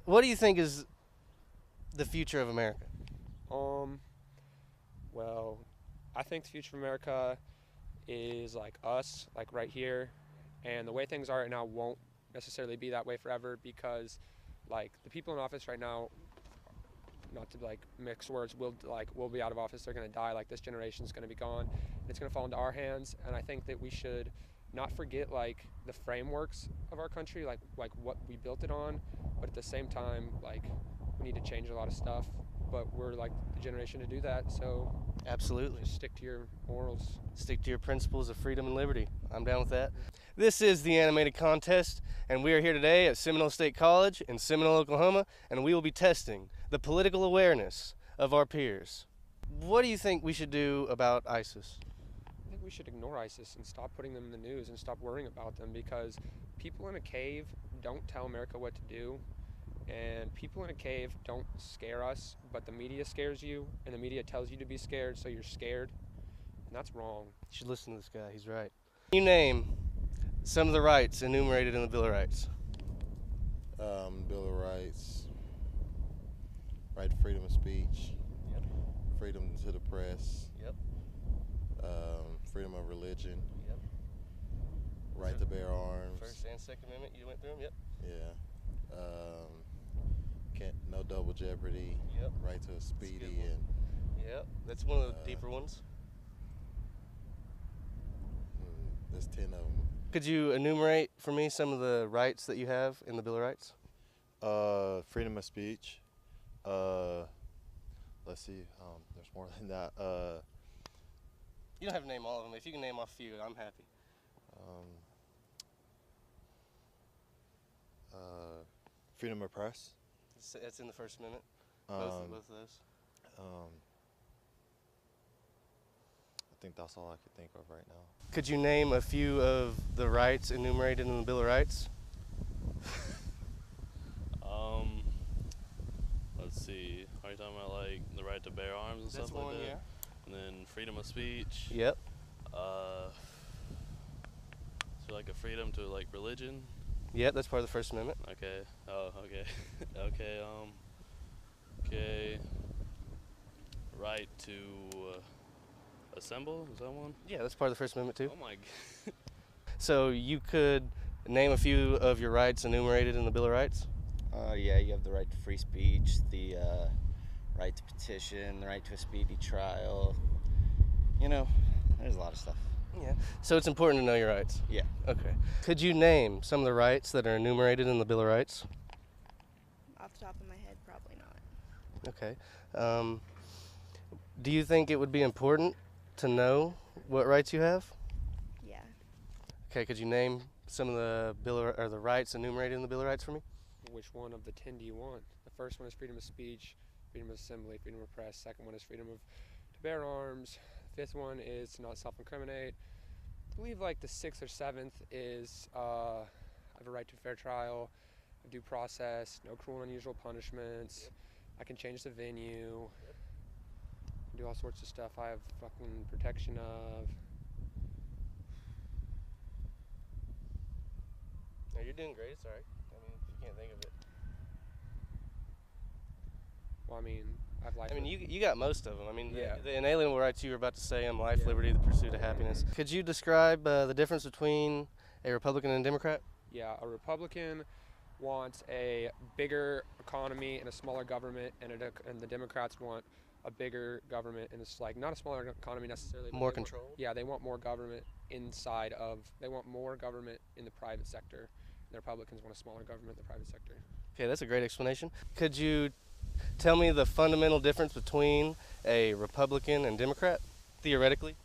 What do you think is the future of America? Well, I think the future of America is like us, like right here, and the way things are right now won't necessarily be that way forever because, like, the people in office right now, not to like mix words, will be out of office. They're going to die. Like this generation is going to be gone, and it's going to fall into our hands. And I think that we should not forget like the frameworks of our country, like what we built it on, but at the same time, like we need to change a lot of stuff. But we're like the generation to do that, so Absolutely. just stick to your morals. Stick to your principles of freedom and liberty. I'm down with that. This is the animated contest, and we are here today at Seminole State College in Seminole, Oklahoma, and we will be testing the political awareness of our peers. What do you think we should do about ISIS? I think we should ignore ISIS and stop putting them in the news and stop worrying about them because people in a cave don't tell America what to do. And people in a cave don't scare us, but the media scares you, and the media tells you to be scared, so you're scared, and that's wrong. You should listen to this guy, he's right. Can you name some of the rights enumerated in the Bill of Rights? Bill of Rights, right to freedom of speech, Yep. freedom to the press, Yep. freedom of religion, Yep. right to bear arms. First and Second Amendment, you went through them? Yep. Yeah. No double jeopardy. Yep. Right to a speedy one. and Yep. That's one of the deeper ones. there's 10 of them. Could you enumerate for me some of the rights that you have in the Bill of Rights? Freedom of speech. Let's see. There's more than that. You don't have to name all of them. If you can name off a few, I'm happy. Freedom of press. That's in the First Amendment. Both of those. I think that's all I could think of right now. Could you name a few of the rights enumerated in the Bill of Rights? Let's see. Are you talking about like the right to bear arms and That's stuff like one, that? yeah. And then freedom of speech. Yep. So like a freedom to like religion. Yep, that's part of the First Amendment. Okay. Oh, okay. Okay. Okay. Right to assemble. Is that one? Yeah, that's part of the First Amendment too. Oh my. So you could name a few of your rights enumerated in the Bill of Rights? Yeah, you have the right to free speech, the right to petition, the right to a speedy trial. You know, there's a lot of stuff. Yeah. So it's important to know your rights? Yeah. Okay. Could you name some of the rights that are enumerated in the Bill of Rights? Off the top of my head, probably not. Okay. Do you think it would be important to know what rights you have? Yeah. Okay, could you name some of the the rights enumerated in the Bill of Rights for me? Which one of the 10 do you want? The first one is freedom of speech, freedom of assembly, freedom of press. Second one is freedom to bear arms. Fifth one is to not self-incriminate. I believe like the sixth or seventh is I have a right to a fair trial, a due process, no cruel and unusual punishments. Yep. I can change the venue. Yep. Do all sorts of stuff I have fucking protection of. No, you're doing great. It's all right. I mean, if you can't think of it. Well, I mean, I've life. I mean, you got most of them. I mean, yeah. the inalienable rights you were about to say, life, liberty, the pursuit of happiness. Could you describe the difference between a Republican and a Democrat? Yeah, a Republican wants a bigger economy and a smaller government, and the Democrats want a bigger government, and it's like not a smaller economy necessarily. More control? Yeah, they want more government they want more government in the private sector. The Republicans want a smaller government in the private sector. Okay, that's a great explanation. Could you tell me the fundamental difference between a Republican and Democrat, theoretically?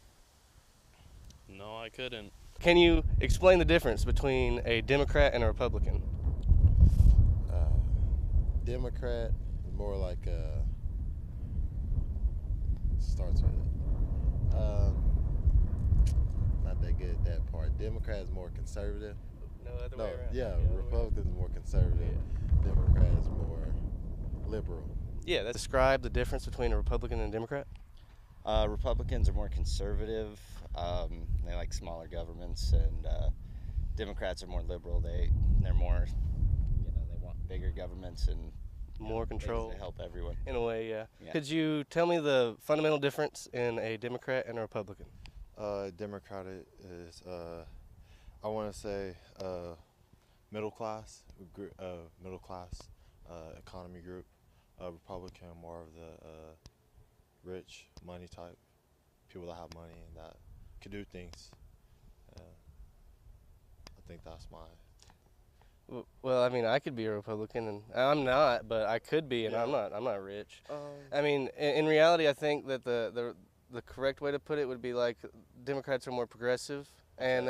No, I couldn't. Can you explain the difference between a Democrat and a Republican? Democrat is more like starts with it. Not that good at that part. Democrat is more conservative. No, other way around. Yeah, Republican is more conservative. Yeah. Democrat is more liberal. Yeah, describe the difference between a Republican and a Democrat. Republicans are more conservative. They like smaller governments, and Democrats are more liberal. They're more, they want bigger governments and More things control. to help everyone. In a way, yeah. Yeah. Could you tell me the fundamental difference in a Democrat and a Republican? Democratic is, I want to say, middle class, economy group. Republican, more of the rich, money type, people that have money and that could do things. I think that's my. Well, I mean, I could be a Republican, and I'm not, but I could be, and Yeah. I'm not rich. I mean, in reality, I think that the correct way to put it would be like Democrats are more progressive, and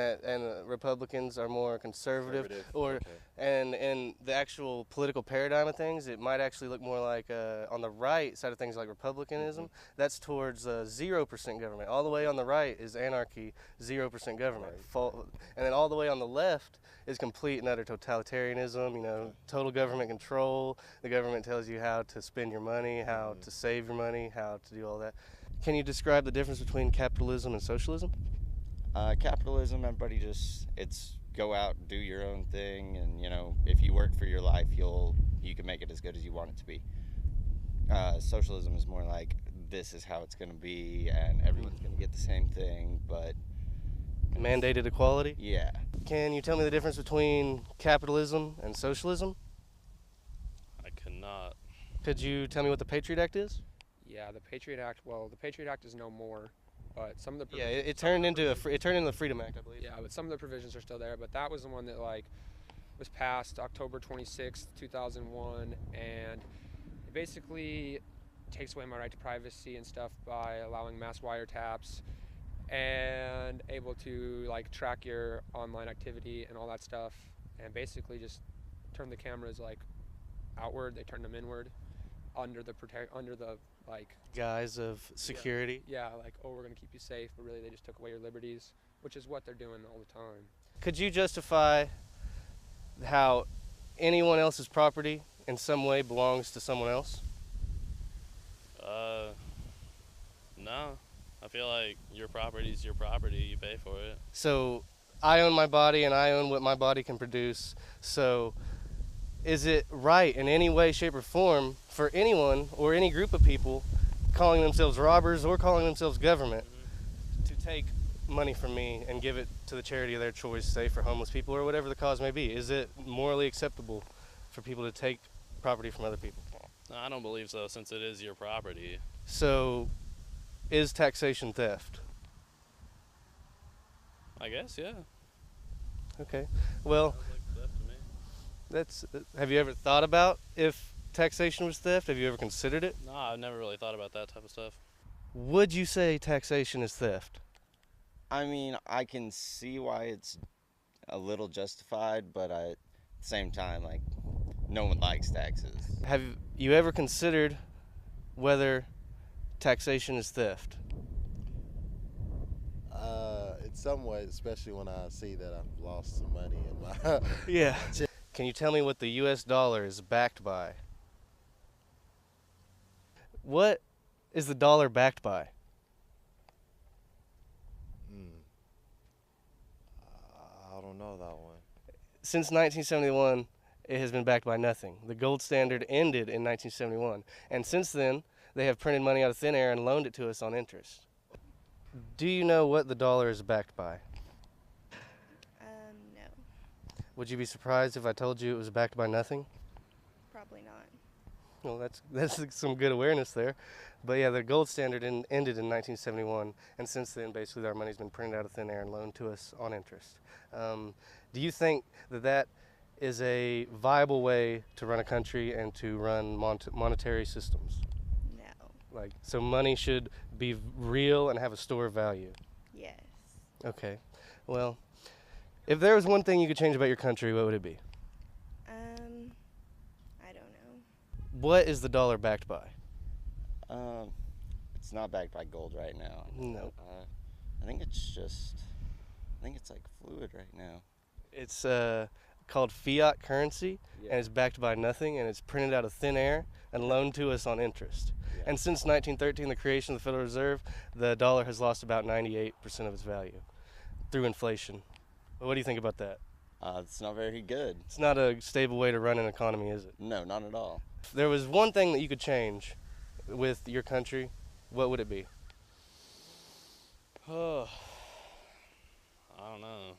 Republicans are more conservative. Or okay. and in the actual political paradigm of things, it might actually look more like on the right side of things, like Republicanism. That's towards 0% government. All the way on the right is anarchy, 0% government. And then all the way on the left is complete and utter totalitarianism. You know, total government control. The government tells you how to spend your money, how to save your money, how to do all that. Can you describe the difference between capitalism and socialism? Capitalism, everybody it's go out, do your own thing, and if you work for your life, you can make it as good as you want it to be. Socialism is more like this is how it's going to be, and everyone's going to get the same thing, but Mandated equality? yeah. Can you tell me the difference between capitalism and socialism? I cannot. Could you tell me what the Patriot Act is? Yeah, the Patriot Act. Well, the Patriot Act is no more, but some of the Yeah, it turned into the Freedom Act, I believe. yeah, but some of the provisions are still there. But that was the one that was passed October 26th, 2001, and it basically takes away my right to privacy and stuff by allowing mass wiretaps and able to track your online activity and all that stuff, and basically just turn the cameras outward. They turn them inward under the Guise of security. yeah, we're gonna keep you safe, but really they just took away your liberties, which is what they're doing all the time. Could you justify how anyone else's property in some way belongs to someone else? No. I feel like your property is your property. You pay for it. So I own my body and I own what my body can produce. So is it right in any way, shape, or form for anyone or any group of people calling themselves robbers or calling themselves government to take money from me and give it to the charity of their choice, say for homeless people or whatever the cause may be? Is it morally acceptable for people to take property from other people? No, I don't believe so, since it is your property. So is taxation theft? I guess, yeah. Okay. Well, Sounds like theft to me. that's. Have you ever thought about if taxation was theft? Have you ever considered it? No, I've never really thought about that type of stuff. Would you say taxation is theft? I mean, I can see why it's a little justified, but at the same time, no one likes taxes. Have you ever considered whether taxation is theft? In some ways, especially when I see that I've lost some money in my. Yeah. Can you tell me what the U.S. dollar is backed by? What is the dollar backed by? I don't know that one. Since 1971, it has been backed by nothing. The gold standard ended in 1971, and since then, they have printed money out of thin air and loaned it to us on interest. Do you know what the dollar is backed by? No, Would you be surprised if I told you it was backed by nothing? probably not. Well, that's some good awareness there. But yeah, the gold standard ended in 1971, and since then, basically, our money's been printed out of thin air and loaned to us on interest. Do you think that is a viable way to run a country and to run monetary systems? No. So money should be real and have a store of value. Yes. Okay. Well, if there was one thing you could change about your country, what would it be? I don't know. What is the dollar backed by? It's not backed by gold right now. No. I think it's fluid right now. It's called fiat currency, Yeah. and it's backed by nothing, and it's printed out of thin air and loaned to us on interest. Yeah. And since 1913, the creation of the Federal Reserve, the dollar has lost about 98% of its value through inflation. What do you think about that? It's not very good. It's not a stable way to run an economy, is it? No, not at all. If there was one thing that you could change with your country, what would it be? Oh, I don't know.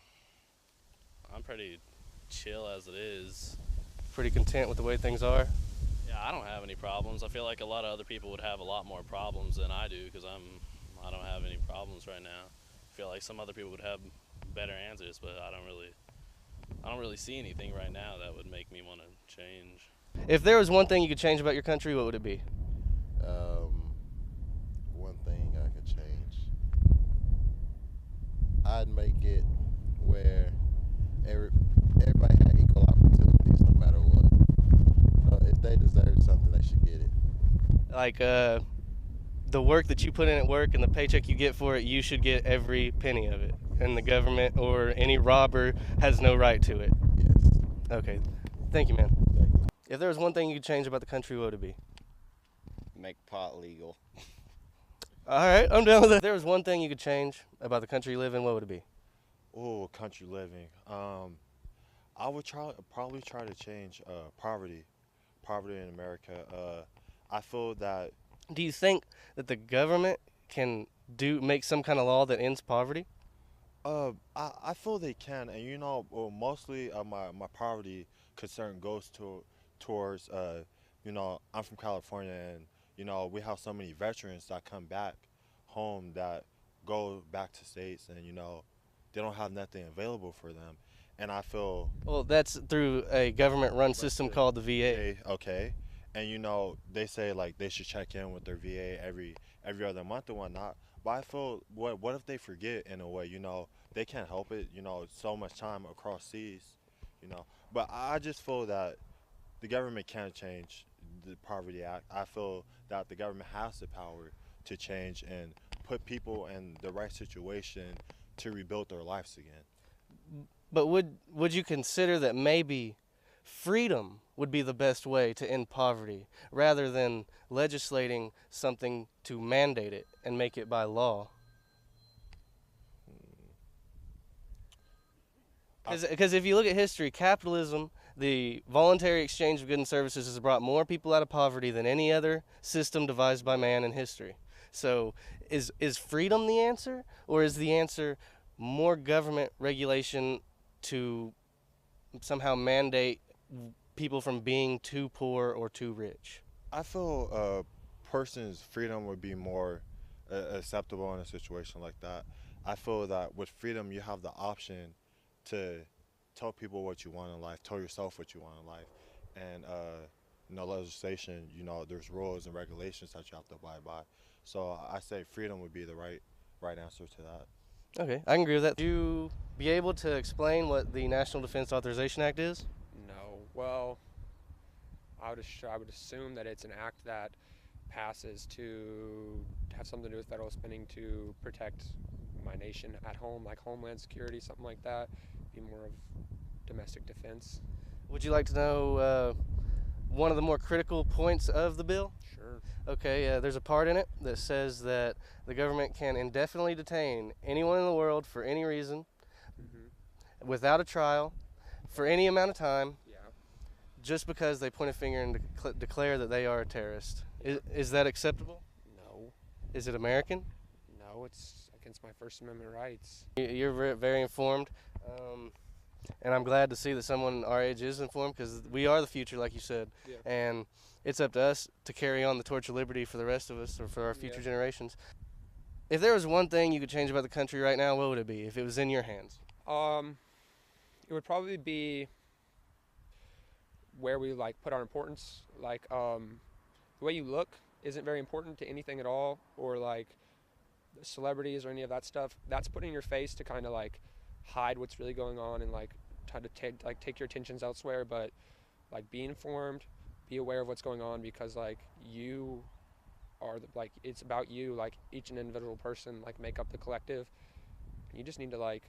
I'm pretty chill as it is. Pretty content with the way things are? Yeah, I don't have any problems. I feel like a lot of other people would have a lot more problems than I do because I don't have any problems right now. I feel like some other people would have better answers, but I don't really see anything right now that would make me want to change. If there was one thing you could change about your country, what would it be? One thing I could change, I'd make it where everybody had equal opportunities no matter what. If they deserve something, they should get it. Like the work that you put in at work and the paycheck you get for it, you should get every penny of it. And the government or any robber has no right to it. Yes. Okay. Thank you, man. Thank you. If there was one thing you could change about the country, what would it be? Make pot legal. All right, I'm down with that. If there was one thing you could change about the country you live in, what would it be? Oh, country living. I would probably try to change poverty in America. I feel that Do you think that the government can make some kind of law that ends poverty? I feel they can, and mostly my poverty concern goes towards I'm from California, and we have so many veterans that come back home that go back to states, and they don't have nothing available for them, and I feel Well, that's through a government-run system called the VA. okay, and they say like they should check in with their VA every other month and whatnot. But I feel what if they forget in a way? They can't help it. So much time across seas. But I just feel that the government can't change the Poverty Act. I feel that the government has the power to change and put people in the right situation to rebuild their lives again. But would you consider that maybe freedom would be the best way to end poverty rather than legislating something to mandate it and make it by law? Because if you look at history, capitalism, the voluntary exchange of goods and services, has brought more people out of poverty than any other system devised by man in history. So is freedom the answer, or is the answer more government regulation to somehow mandate people from being too poor or too rich? I feel a person's freedom would be more acceptable in a situation like that. I feel that with freedom, you have the option to tell people what you want in life, tell yourself what you want in life, and legislation. There's rules and regulations that you have to abide by. So I say freedom would be the right answer to that. Okay, I can agree with that. Would you be able to explain what the National Defense Authorization Act is? No. Well, I would assume that it's an act that passes to have something to do with federal spending to protect my nation at home, like Homeland Security, something like that. Be more of domestic defense. Would you like to know one of the more critical points of the bill? Sure. Okay, there's a part in it that says that the government can indefinitely detain anyone in the world for any reason, without a trial, for any amount of time, Yeah. just because they point a finger and declare that they are a terrorist. Is that acceptable? No. Is it American? No, it's against my First Amendment rights. You're very informed, and I'm glad to see that someone our age is informed, because we are the future, like you said, Yeah. and it's up to us to carry on the torch of liberty for the rest of us, or for our future generations. If there was one thing you could change about the country right now, what would it be if it was in your hands? It would probably be where we put our importance. The way you look isn't very important to anything at all, or celebrities or any of that stuff. That's putting your face to kind of hide what's really going on and try to take your attentions elsewhere. But be informed, be aware of what's going on, because you are it's about you, each and individual person, make up the collective. You just need to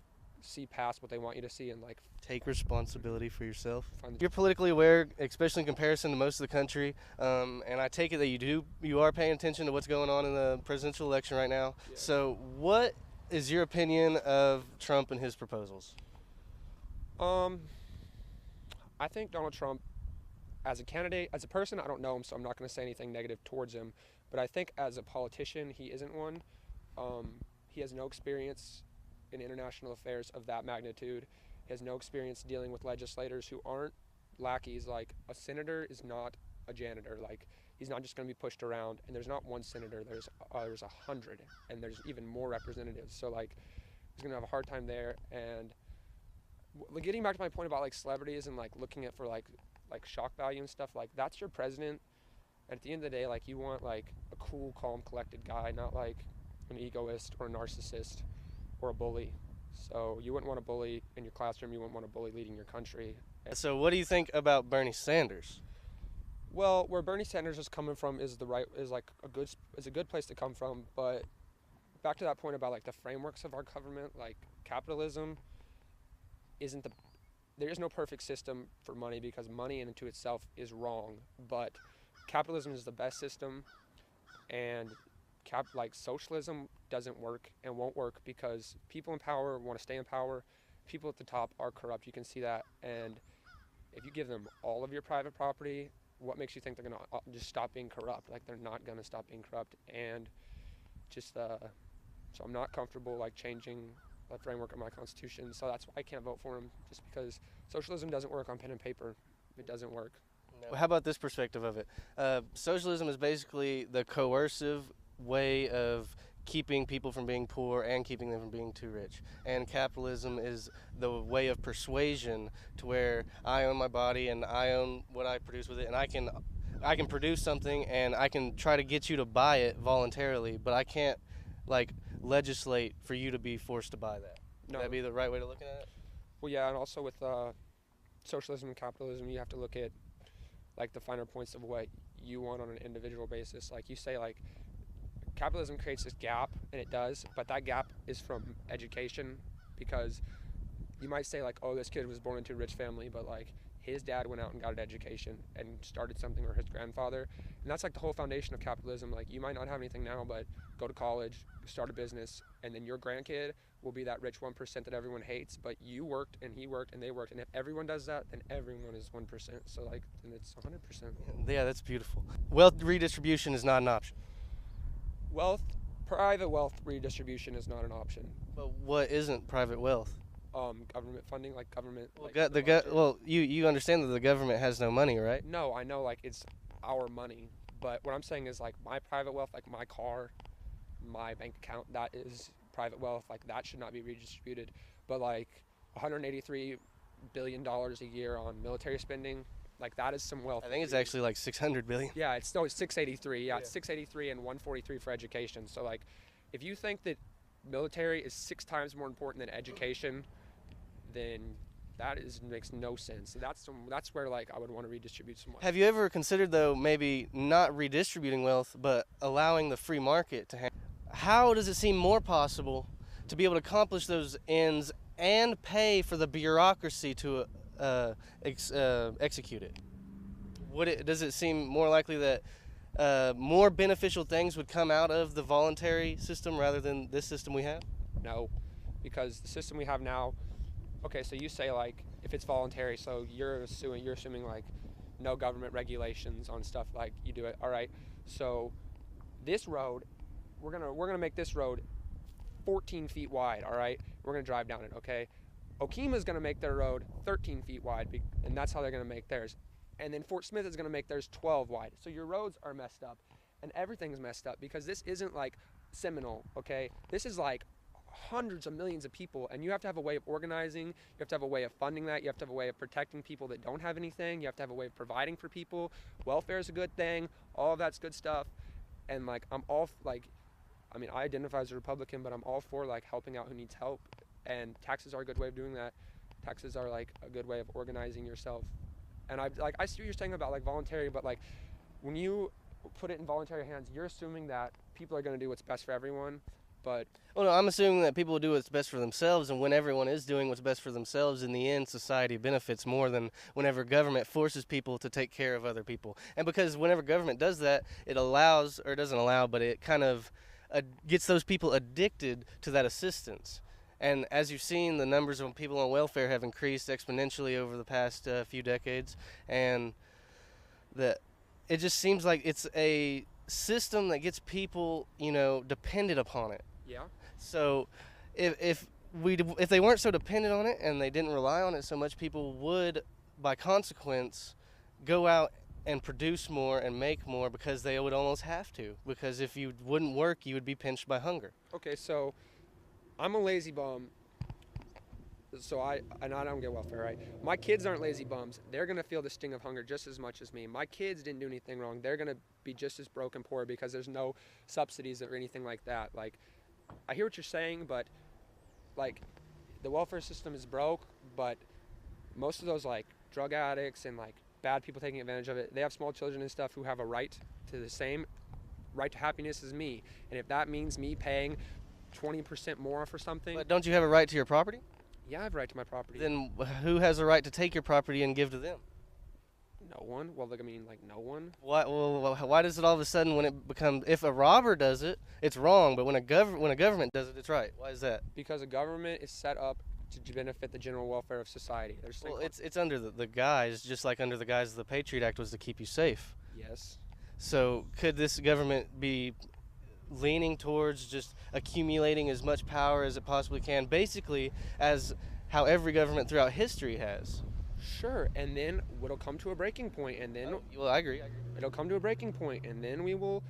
see past what they want you to see and Take responsibility for yourself. find the You're politically aware, especially in comparison to most of the country, and I take it that you are paying attention to what's going on in the presidential election right now. Yeah. So what is your opinion of Trump and his proposals? Um, I think Donald Trump, as a candidate, as a person, I don't know him, so I'm not going to say anything negative towards him. But I think as a politician, he isn't one. He has no experience in international affairs of that magnitude. He has no experience dealing with legislators who aren't lackeys. Like, a senator is not a janitor. Like, he's not just going to be pushed around. And there's not one senator. There's 100, and there's even more representatives. So like, he's going to have a hard time there. And getting back to my point about like celebrities and like looking at for like shock value and stuff, like that's your president. And at the end of the day, like you want like a cool, calm, collected guy, not like an egoist or a narcissist or a bully. So you wouldn't want a bully in your classroom. You wouldn't want a bully leading your country. So what do you think about Bernie Sanders? Well, where Bernie Sanders is coming from is a good place to come from. But back to that point about like the frameworks of our government, like capitalism there is no perfect system for money, because money in and to itself is wrong. But capitalism is the best system, and socialism doesn't work and won't work because people in power want to stay in power. People at the top are corrupt. You can see that. And if you give them all of your private property, what makes you think they're going to just stop being corrupt? Like, they're not going to stop being corrupt. And just so I'm not comfortable like changing the framework of my constitution. So that's why I can't vote for him, just because socialism doesn't work on pen and paper. It doesn't work. Well, how about this perspective of it? Socialism is basically the coercive way of keeping people from being poor and keeping them from being too rich. And capitalism is the way of persuasion, to where I own my body and I own what I produce with it, and I can produce something and I can try to get you to buy it voluntarily, but I can't like legislate for you to be forced to buy that. Would that be the right way to look at it? Well, yeah, and also with socialism and capitalism, you have to look at like the finer points of what you want on an individual basis. Like you say, like capitalism creates this gap, and it does, but that gap is from education, because you might say like, oh, this kid was born into a rich family, but like his dad went out and got an education and started something, or his grandfather. And that's like the whole foundation of capitalism. Like, you might not have anything now, but go to college, start a business, and then your grandkid will be that rich 1% that everyone hates. But you worked and he worked and they worked, and if everyone does that, then everyone is 1%. So like, then it's 100%. Yeah, that's beautiful. Wealth redistribution is not an option. Private wealth redistribution is not an option. But what isn't private wealth? Government funding, like government. You understand that the government has no money, right? No, I know, like it's our money, but what I'm saying is like my private wealth, like my car, my bank account, that is private wealth. Like that should not be redistributed. But like $183 billion a year on military spending, like that is some wealth. I think it's actually like 600 billion. Yeah, it's 683. Yeah, it's 683 and 143 for education. So like, if you think that military is 6 times more important than education, then that makes no sense. That's where like I would want to redistribute some wealth. Have you ever considered, though, maybe not redistributing wealth, but allowing the free market to handle? How does it seem more possible to be able to accomplish those ends and pay for the bureaucracy to execute it? Does it seem more likely that more beneficial things would come out of the voluntary system rather than this system we have? No, because the system we have now, okay, so you say like if it's voluntary, so you're assuming like no government regulations on stuff, like you do it. All right, so this road, we're gonna make this road 14 feet wide. All right, we're gonna drive down it. Okay, Okima's gonna make their road 13 feet wide, and that's how they're gonna make theirs. And then Fort Smith is gonna make theirs 12 wide. So your roads are messed up, and everything's messed up, because this isn't like Seminole. Okay, this is like hundreds of millions of people, and you have to have a way of organizing, you have to have a way of funding that, you have to have a way of protecting people that don't have anything, you have to have a way of providing for people. Welfare is a good thing, all of that's good stuff. And like I identify as a Republican, but I'm all for like helping out who needs help, and taxes are a good way of doing that. Taxes are like a good way of organizing yourself. And I see what you're saying about like voluntary, but like when you put it in voluntary hands, you're assuming that people are going to do what's best for everyone. But well, no, I'm assuming that people will do what's best for themselves, and when everyone is doing what's best for themselves, in the end, society benefits more than whenever government forces people to take care of other people. And because whenever government does that, it allows, or doesn't allow, but it kind of gets those people addicted to that assistance. And as you've seen, the numbers of people on welfare have increased exponentially over the past few decades, and that it just seems like it's a system that gets people, dependent upon it. Yeah. So if they weren't so dependent on it and they didn't rely on it so much, people would, by consequence, go out and produce more and make more because they would almost have to. Because if you wouldn't work, you would be pinched by hunger. Okay, so I'm a lazy bum. So I don't get welfare, right? My kids aren't lazy bums. They're going to feel the sting of hunger just as much as me. My kids didn't do anything wrong. They're going to be just as broke and poor because there's no subsidies or anything like that. Like, I hear what you're saying, but, like, the welfare system is broke, but most of those, like, drug addicts and, like, bad people taking advantage of it, they have small children and stuff who have a right to the same right to happiness as me. And if that means me paying 20% more for something. But don't you have a right to your property? Yeah, I have a right to my property. Then who has a right to take your property and give to them? No one. Well, like, I mean, like, no one. Why does it all of a sudden, when it becomes, if a robber does it, it's wrong, but when a government does it, it's right? Why is that? Because a government is set up to benefit the general welfare of society. Well, it's under the guise, just like under the guise of the Patriot Act was to keep you safe. Yes. So could this government be leaning towards just accumulating as much power as it possibly can, basically as how every government throughout history has? Sure, and then it'll come to a breaking point, and then well, I agree. It'll come to a breaking point, and then we'll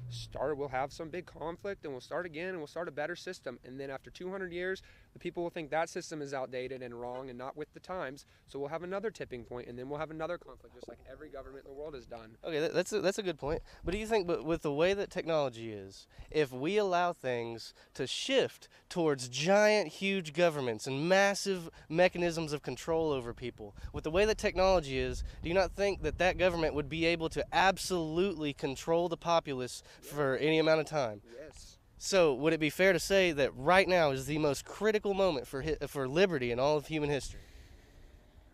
have some big conflict, and we'll start again, and we'll start a better system. And then after 200 years, the people will think that system is outdated and wrong and not with the times. So we'll have another tipping point, and then we'll have another conflict, just like every government in the world has done. Okay, that's a good point. But do you think, with the way that technology is, if we allow things to shift towards giant, huge governments and massive mechanisms of control over people, with the way that technology is, do you not think that government would be able to absolutely control the populace for any amount of time? Yes. So would it be fair to say that right now is the most critical moment for liberty in all of human history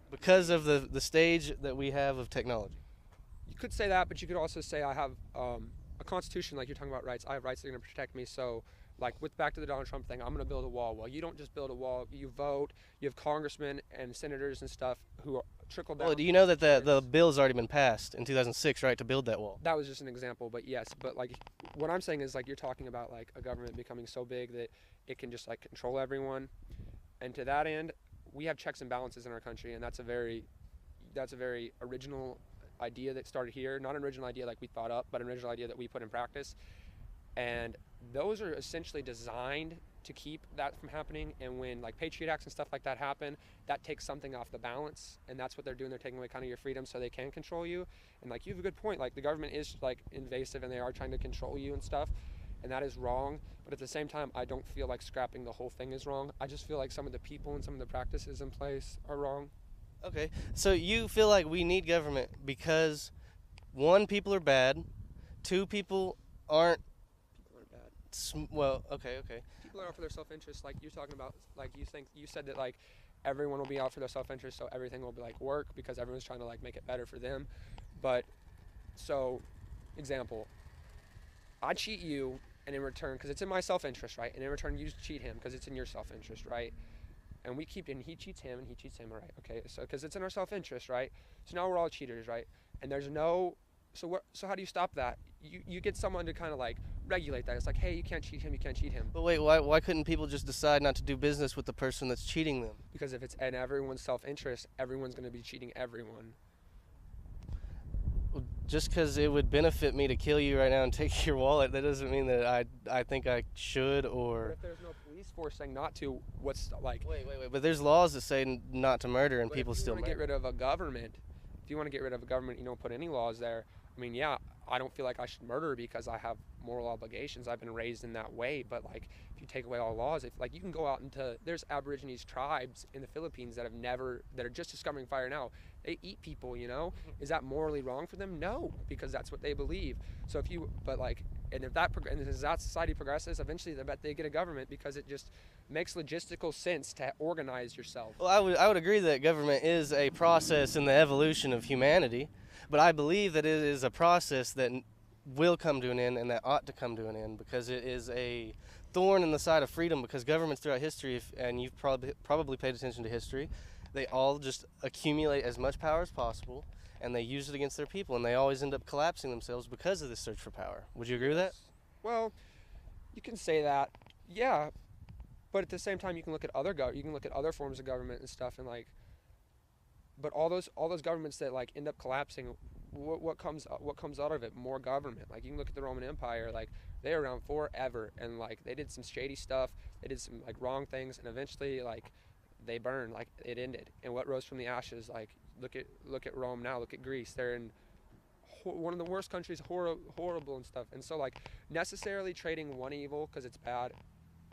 because of the stage that we have of technology? You could say that, but you could also say I have a constitution, like you're talking about rights. I have rights that are going to protect me. So, like, back to the Donald Trump thing, I'm going to build a wall. Well, you don't just build a wall. You vote. You have congressmen and senators and stuff who trickle down. Well, do you know that the bill's already been passed in 2006, right, to build that wall? That was just an example, but yes. But, like, what I'm saying is, like, you're talking about, like, a government becoming so big that it can just, like, control everyone. And to that end, we have checks and balances in our country, and that's a very original idea that started here. Not an original idea like we thought up, but an original idea that we put in practice. And those are essentially designed to keep that from happening. And when, like, Patriot Acts and stuff like that happen, that takes something off the balance, and that's what they're doing. They're taking away kind of your freedom so they can control you. And, like, you have a good point. Like, the government is, like, invasive, and they are trying to control you and stuff, and that is wrong. But at the same time, I don't feel like scrapping the whole thing is wrong. I just feel like some of the people and some of the practices in place are wrong. Okay, so you feel like we need government because, one, people are bad, two, people aren't bad. Well, okay. People are out for their self-interest, like you're talking about. Like, you said that, like, everyone will be out for their self-interest, so everything will be, like, work because everyone's trying to, like, make it better for them. But, so, example, I cheat you, and in return, because it's in my self-interest, right? And in return, you cheat him because it's in your self-interest, right? And he cheats him, and he cheats him, right? Okay, so because it's in our self-interest, right? So now we're all cheaters, right? And there's no, so how do you stop that? You get someone to kind of, like, regulate that. It's like, hey, you can't cheat him, you can't cheat him. But wait, why couldn't people just decide not to do business with the person that's cheating them? Because if it's in everyone's self-interest, everyone's going to be cheating everyone. Well, just because it would benefit me to kill you right now and take your wallet, that doesn't mean that I think I should, or... But if there's no police force saying not to, what's, like... Wait, but there's laws that say not to murder, and but people still murder. If you want to get rid of a government, you don't put any laws there. I mean, yeah, I don't feel like I should murder because I have moral obligations. I've been raised in that way. But, like, if you take away all laws, you can go out into, there's Aborigines tribes in the Philippines that are just discovering fire now. They eat people, you know? Is that morally wrong for them? No, because that's what they believe. So as that society progresses, eventually they get a government because it just makes logistical sense to organize yourself. Well, I would agree that government is a process in the evolution of humanity, but I believe that it is a process that will come to an end and that ought to come to an end because it is a thorn in the side of freedom, because governments throughout history, and you've probably paid attention to history, they all just accumulate as much power as possible, and they use it against their people, and they always end up collapsing themselves because of this search for power. Would you agree with that? Well, you can say that, yeah, but at the same time, you can look at other forms of government and stuff, and like, but all those governments that like end up collapsing, what comes out of it? More government. Like, you can look at the Roman Empire, like they were around forever, and like they did some shady stuff, they did some like wrong things, and eventually like they burned, like it ended. And what rose from the ashes? Like, look at Rome now, look at Greece. They're in one of the worst countries, horrible and stuff. And so like necessarily trading one evil because it's bad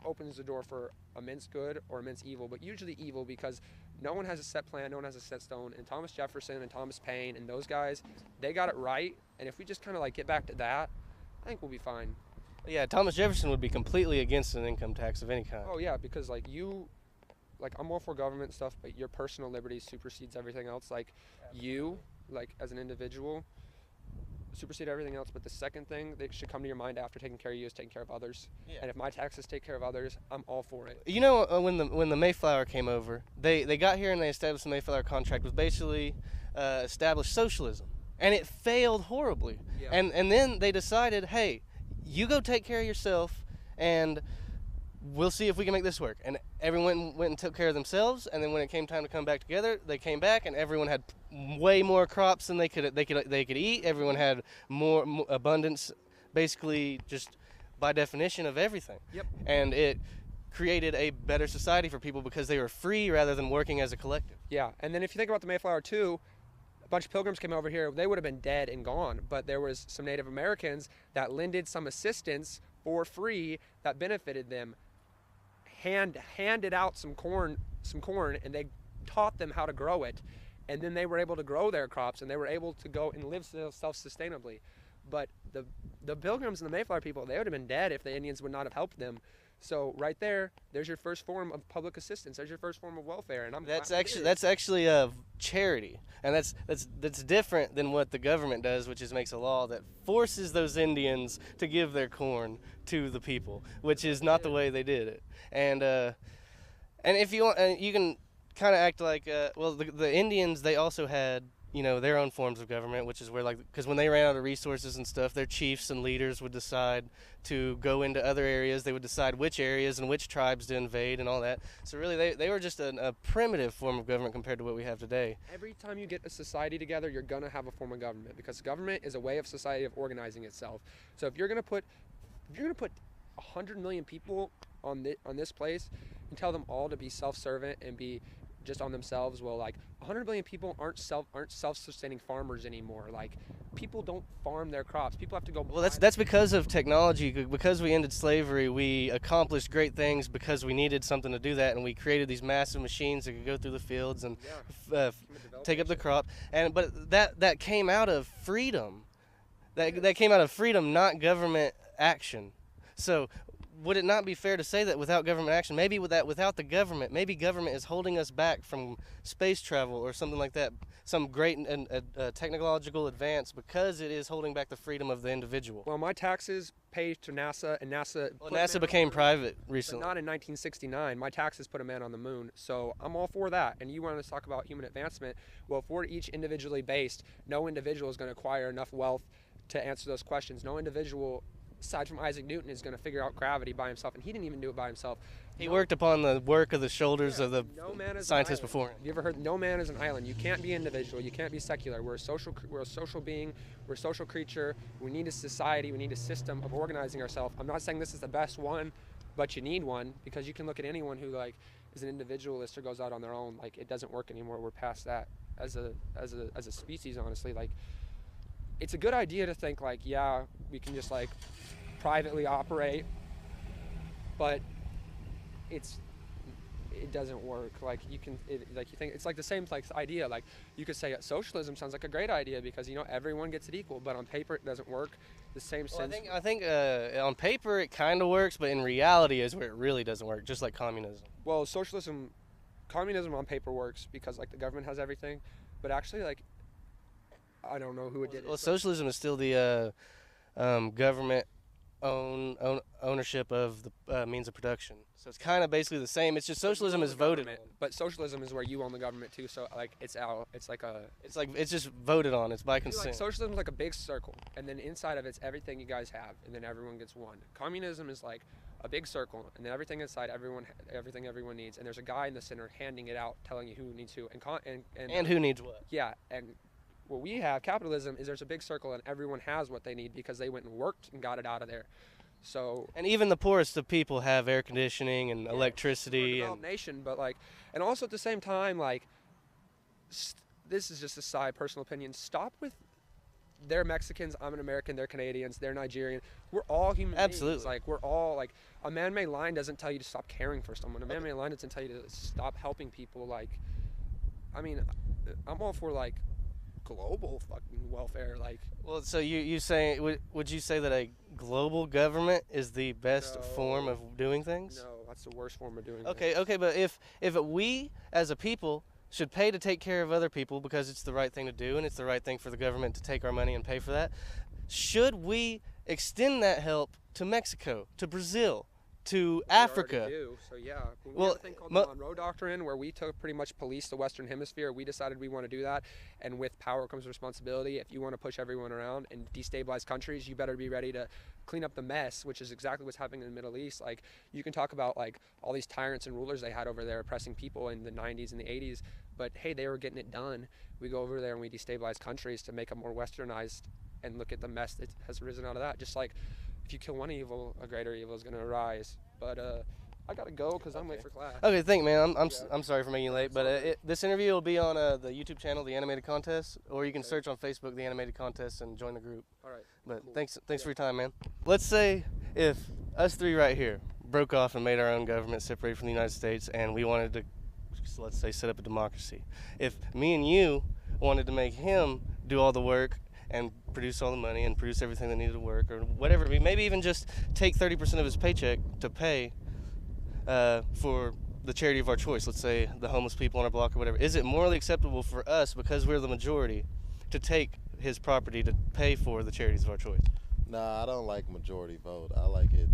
opens the door for immense good or immense evil, but usually evil, because no one has a set plan, no one has a set stone. And Thomas Jefferson and Thomas Paine and those guys, they got it right. And if we just kind of like get back to that, I think we'll be fine. Yeah, Thomas Jefferson would be completely against an income tax of any kind. Oh yeah, because like I'm all for government stuff, but your personal liberty supersedes everything else. Like you, like as an individual, supersede everything else. But the second thing that should come to your mind after taking care of you is taking care of others. Yeah. And if my taxes take care of others, I'm all for it. You know, when the Mayflower came over, they got here and they established the Mayflower Contract, was basically established socialism, and it failed horribly. Yeah. And then they decided, hey, you go take care of yourself, and we'll see if we can make this work. And everyone went and took care of themselves, and then when it came time to come back together, they came back, and everyone had way more crops than they could eat. Everyone had more abundance, basically, just by definition of everything. Yep. And it created a better society for people because they were free rather than working as a collective. Yeah, and then if you think about the Mayflower too, a bunch of pilgrims came over here. They would have been dead and gone, but there was some Native Americans that lended some assistance for free that benefited them. Handed out some corn, and they taught them how to grow it, and then they were able to grow their crops, and they were able to go and live self-sustainably. But the Pilgrims and the Mayflower people, they would have been dead if the Indians would not have helped them. So right there's your first form of public assistance. There's your first form of welfare, and that's actually a charity, and that's different than what the government does, which is makes a law that forces those Indians to give their corn to the people, which is not the way they did it. And if you want, you can kind of act like the Indians, they also had, you know, their own forms of government, which is where, like, because when they ran out of resources and stuff, their chiefs and leaders would decide to go into other areas. They would decide which areas and which tribes to invade and all that. So really, they were just a primitive form of government compared to what we have today. Every time you get a society together, you're going to have a form of government, because government is a way of society of organizing itself. So if you're going to put 100 million people on this place and tell them all to be self-servant and be just on themselves, well, like 100 million people aren't self-sustaining farmers anymore. Like, people don't farm their crops. People have to go. Well, that's because of technology. Because we ended slavery, we accomplished great things because we needed something to do that, and we created these massive machines that could go through the fields and take up the crop. But that came out of freedom. That came out of freedom, not government action. So would it not be fair to say that without government action, maybe without the government, maybe government is holding us back from space travel or something like that, some great technological advance, because it is holding back the freedom of the individual? Well, my taxes pay to NASA, and NASA became private recently. But not in 1969. My taxes put a man on the moon, so I'm all for that. And you want to talk about human advancement? Well, if we're each individually based, no individual is going to acquire enough wealth to answer those questions. No individual, aside from Isaac Newton, is going to figure out gravity by himself, and he didn't even do it by himself. He worked upon the work of the shoulders of the scientists before him. Have you ever heard no man is an island? You can't be individual. You can't be secular. We're a social being. We're a social creature. We need a society. We need a system of organizing ourselves. I'm not saying this is the best one, but you need one, because you can look at anyone who like is an individualist or goes out on their own. Like, it doesn't work anymore. We're past that as a species, honestly. Like, it's a good idea to think like, yeah, we can just like privately operate, but it doesn't work. Like, you think it's like the same like idea. Like, you could say socialism sounds like a great idea because, you know, everyone gets it equal, but on paper it doesn't work the same sense. I think on paper it kind of works, but in reality is where it really doesn't work, just like communism. Well, communism on paper works because like the government has everything, but actually, like, I don't know who it did. Well, socialism is still the government ownership of the means of production. So it's kind of basically the same. It's just socialism is voted on. But socialism is where you own the government too. So like it's like It's just voted on. It's by like consent. socialism is like a big circle, and then inside of it's everything you guys have, and then everyone gets one. Communism is like a big circle, and then everything inside everything everyone needs, and there's a guy in the center handing it out, telling you who needs who, And who needs what? Yeah, and what we have capitalism is there's a big circle, and everyone has what they need because they went and worked and got it out of there. So And even the poorest of people have air conditioning and we're a electricity developed nation, but like, and also at the same time, like, this is just a side personal opinion. Stop with they're Mexicans, I'm an American, they're Canadians, they're Nigerian. We're all human Absolutely. beings. Like, we're all, like, a man-made line doesn't tell you to stop caring for someone. A man-made line doesn't tell you to stop helping people. Like, I mean, I'm all for, like, global fucking welfare. Like, Well, so you say would you say that a global government is the best form of doing things? no, that's the worst form of doing Okay, okay, but if we as a people should pay to take care of other people because it's the right thing to do and it's the right thing for the government to take our money and pay for that, should we extend that help to Mexico, to Brazil, to Africa? Do. So yeah, we Well, have a thing called the Monroe Doctrine, where we took pretty much police the Western Hemisphere. We decided we want to do that, and with power comes responsibility. If you want to push everyone around and destabilize countries, you better be ready to clean up the mess, which is exactly what's happening in the Middle East. Like, you can talk about like all these tyrants and rulers they had over there oppressing people in the 90s and the 80s, but hey, they were getting it done. We go over there and we destabilize countries to make them more westernized, and look at the mess that has arisen out of that. Just like, if you kill one evil, a greater evil is going to arise. But I gotta go because I'm late for class. Okay, thank you, man. I'm sorry for making you late, but this interview will be on the YouTube channel, The Animated Contest, or you can search on Facebook, The Animated Contest, and join the group. All right. But Cool. thanks for your time, man. Let's say if us three right here broke off and made our own government, separated from the United States, and we wanted to, let's say, set up a democracy. If me and you wanted to make him do all the work and produce all the money and produce everything that needed to work, or whatever, maybe even just take 30% of his paycheck to pay for the charity of our choice, let's say the homeless people on our block or whatever, is it morally acceptable for us, because we're the majority, to take his property to pay for the charities of our choice? Nah, I don't like majority vote. I like it.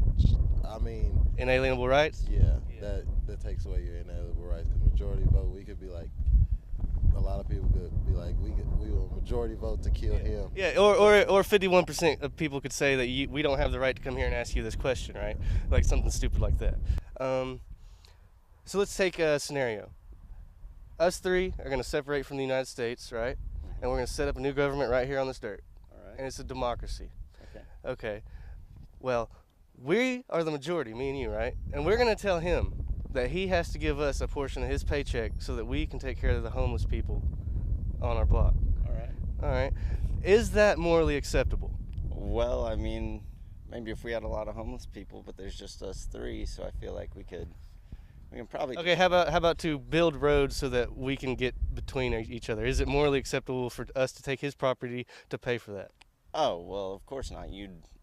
I mean, Inalienable rights? yeah. That takes away your inalienable rights. Because majority vote, we could be like, a lot of people could be like, we will majority vote to kill him. Yeah, or 51% of people could say that we don't have the right to come here and ask you this question, right? Like something stupid like that. So let's take a scenario. Us three are going to separate from the United States, right? And we're going to set up a new government right here on this dirt. All right. And it's a democracy. Okay. Okay. Well, we are the majority, me and you, right? And we're going to tell him that he has to give us a portion of his paycheck so that we can take care of the homeless people on our block. All right. All right. Is that morally acceptable? Well, I mean, maybe if we had a lot of homeless people, but there's just us three, so I feel like we can probably. Okay, how about to build roads so that we can get between each other? Is it morally acceptable for us to take his property to pay for that? Oh, well, of course not.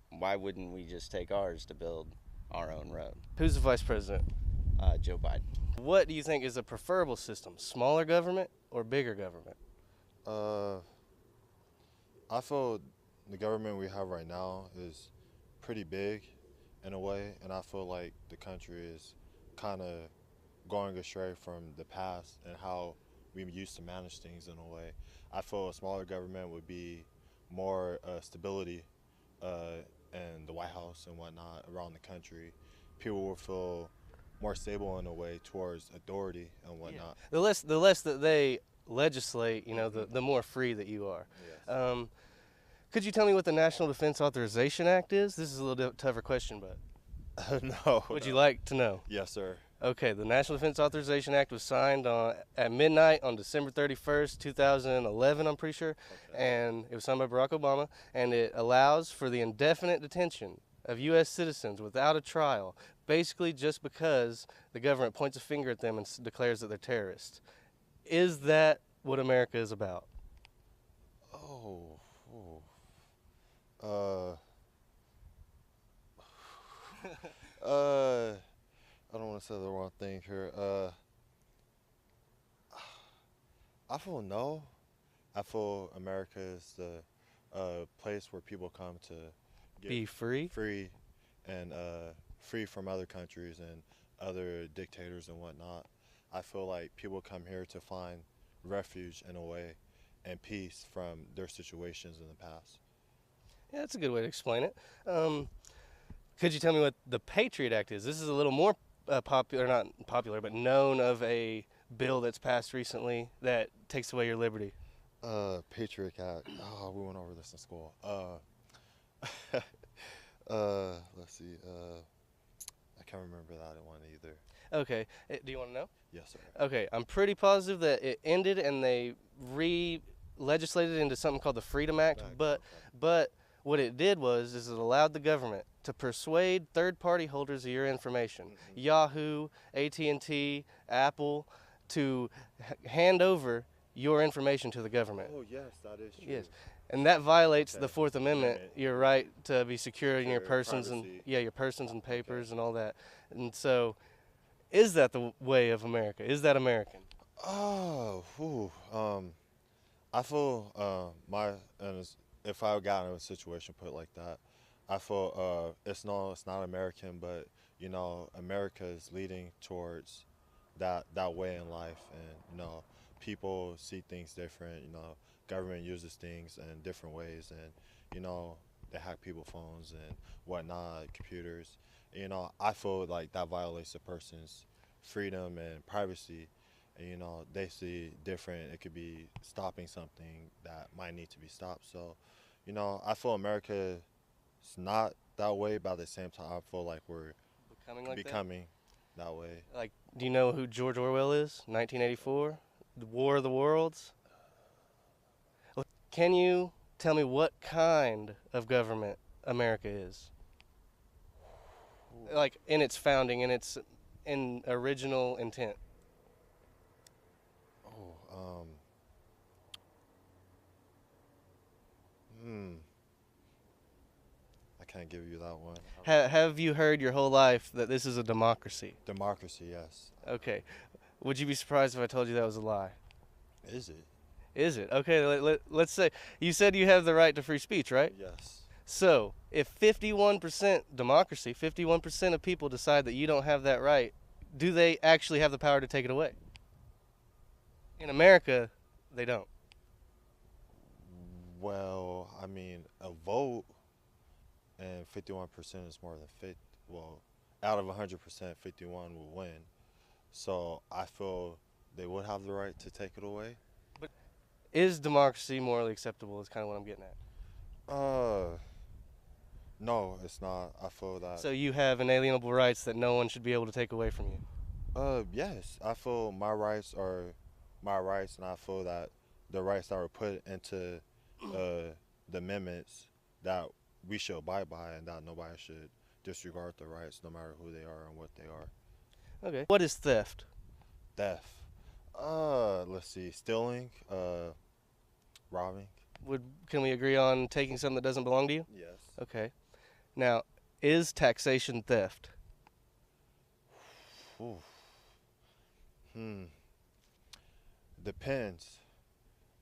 Why wouldn't we just take ours to build our own road? Who's the vice president? Joe Biden. What do you think is a preferable system? Smaller government or bigger government? I feel the government we have right now is pretty big in a way, and I feel like the country is kind of going astray from the past and how we used to manage things in a way. I feel a smaller government would be more stability in the White House and whatnot around the country. People will feel more stable in a way towards authority and whatnot. Yeah. The less that they legislate, the more free that you are. Yes. Could you tell me what the National Defense Authorization Act is? This is a little tougher question, but No. would you like to know? Yes, sir. Okay, the National Defense Authorization Act was signed at midnight on December 31st, 2011, I'm pretty sure, and it was signed by Barack Obama, and it allows for the indefinite detention of U.S. citizens without a trial, basically just because the government points a finger at them and declares that they're terrorists. Is that what America is about? I don't want to say the wrong thing here. I feel no. I feel America is the place where people come to get Be free? free and free from other countries and other dictators and whatnot. I feel like people come here to find refuge in a way and peace from their situations in the past. Yeah, that's a good way to explain it. Could you tell me what the Patriot Act is? This is a little more popular, not popular, but known of a bill that's passed recently that takes away your liberty. Patriot Act. Oh, we went over this in school. Let's see. I can't remember that one either. Okay, do you want to know? Yes, sir. Okay, I'm pretty positive that it ended and they re-legislated into something called the Freedom Act, but what it did was is it allowed the government to persuade third-party holders of your information, Yahoo, AT&T, Apple, to hand over your information to the government. Oh, yes, that is true. Yes, and that violates the Okay. Fourth Amendment, your right to be secure in your Secure persons and privacy. your persons and papers and all that. And so, is that the way of America? Is that American? Oh, I feel if I got in a situation put like that, I feel it's not American, but you know, America is leading towards that way in life, and you know, people see things different. You know, government uses things in different ways, and you know, they hack people's phones and whatnot, computers. You know, I feel like that violates a person's freedom and privacy. And, you know, they see different. It could be stopping something that might need to be stopped. So, you know, I feel America is not that way, but at the same time, I feel like we're becoming that way. Like, do you know who George Orwell is? 1984, The War of the Worlds. Well, can you tell me what kind of government America is? Like in its founding, in original intent. I can't give you that one. Have you heard your whole life that this is a democracy? Democracy, yes. Okay. Would you be surprised if I told you that was a lie? Is it? Is it? Okay, let's say you said you have the right to free speech, right? Yes. So, if 51% democracy, 51% of people decide that you don't have that right, do they actually have the power to take it away? In America, they don't. Well, I mean, a vote and 51% is more than 50. Well, out of 100%, 51 will win. So I feel they would have the right to take it away. But is democracy morally acceptable is kind of what I'm getting at. No, it's not. I feel that. So you have inalienable rights that no one should be able to take away from you? Yes. I feel my rights are my rights, and I feel that the rights that were put into the amendments that we should abide by, and that nobody should disregard the rights no matter who they are and what they are. Okay. What is theft? Theft. Let's see. Stealing, robbing. Can we agree on taking something that doesn't belong to you? Yes. Okay. Now, is taxation theft? Ooh. Depends.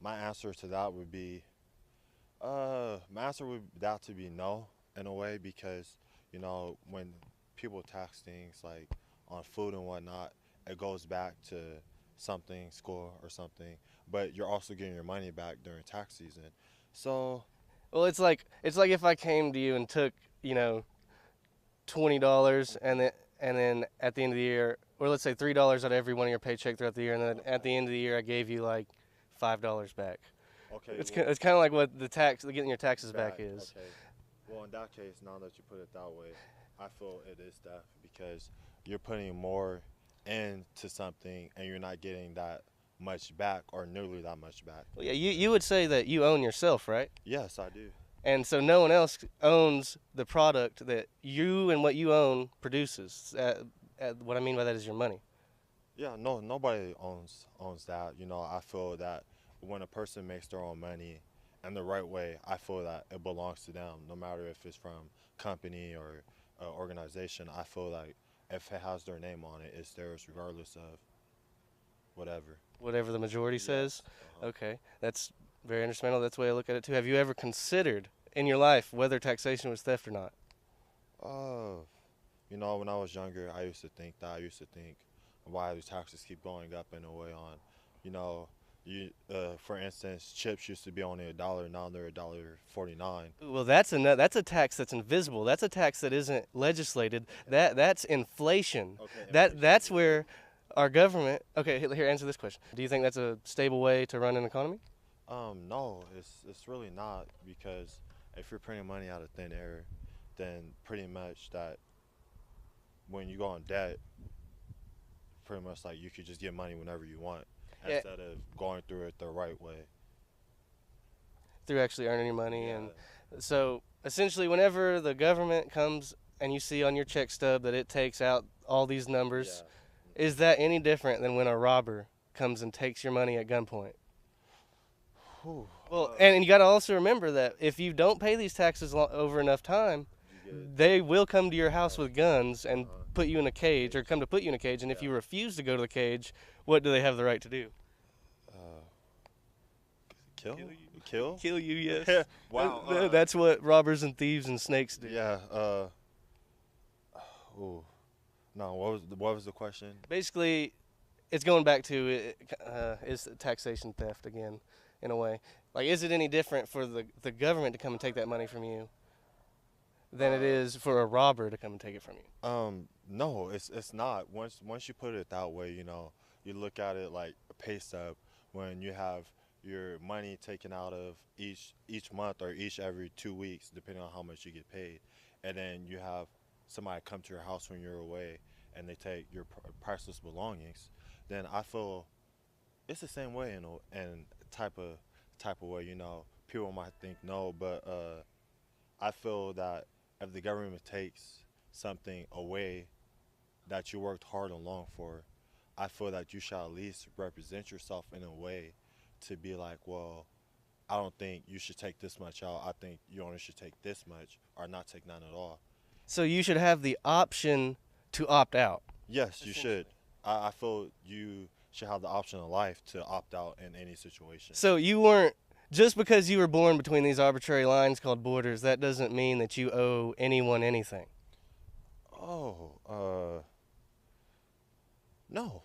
My answer to that would be, no, in a way, because, you know, when people tax things like on food and whatnot, it goes back to something, school or something, but you're also getting your money back during tax season. So, well, it's like if I came to you and took, you know, $20 and then at the end of the year, or let's say $3 out of every one of your paycheck throughout the year, and then at the end of the year I gave you like $5 back. okay. It's kind of like what getting your taxes back Right, is. Okay. Well, in that case, now that you put it that way, I feel it is theft because you're putting more into something and you're not getting that much back or nearly that much back. Well, yeah, you would say that you own yourself, right? Yes, I do. And so no one else owns the product that you and what you own produces. What I mean by that is your money. Yeah, no, nobody owns that. You know, I feel that when a person makes their own money in the right way, I feel that it belongs to them, no matter if it's from company or organization. I feel like if it has their name on it, it's theirs regardless of whatever The majority says. Uh-huh. Okay, that's very instrumental. That's the way I look at it too. Have you ever considered in your life whether taxation was theft or not? Uh, you know, when I was younger, I used to think that. I used to think why these taxes keep going up in a way on, you know, for instance, chips used to be only $1, now they're $1.49. Well, that's a tax that's invisible. That's a tax that isn't legislated. That's inflation. Okay, That's where our government. Okay, here, answer this question. Do you think that's a stable way to run an economy? No, it's really not, because if you're printing money out of thin air, then pretty much that when you go in debt, pretty much like you could just get money whenever you want Yeah. instead of going through it the right way. Through actually earning your money, Yeah. and so essentially, whenever the government comes and you see on your check stub that it takes out all these numbers, is that any different than when a robber comes and takes your money at gunpoint? Whew. Well, and you got to also remember that if you don't pay these taxes over enough time, You get, they will come to your house with guns and Uh-huh. put you in a cage, or come to put you in a cage. And if Yeah. you refuse to go to the cage, what do they have the right to do? kill? Kill you. Kill? Kill you, yes. Wow. That's what robbers and thieves and snakes do. Yeah. Ooh. No. What was the question? Basically, it's going back to is taxation theft again, in a way. Like, is it any different for the government to come and take that money from you than it is for a robber to come and take it from you? No, it's not. Once you put it that way, you know, you look at it like a pay stub when you have your money taken out of each month or each every 2 weeks, depending on how much you get paid, and then you have somebody come to your house when you're away and they take your priceless belongings. Then I feel it's the same way in type of way. You know, people might think no, but I feel that if the government takes something away that you worked hard and long for, I feel that you should at least represent yourself in a way to be like, well, I don't think you should take this much out. I think you only should take this much or not take none at all. So you should have the option to opt out. Yes, you should. I feel you should have the option in life to opt out in any situation. So you weren't, just because you were born between these arbitrary lines called borders, that doesn't mean that you owe anyone anything. Oh, no.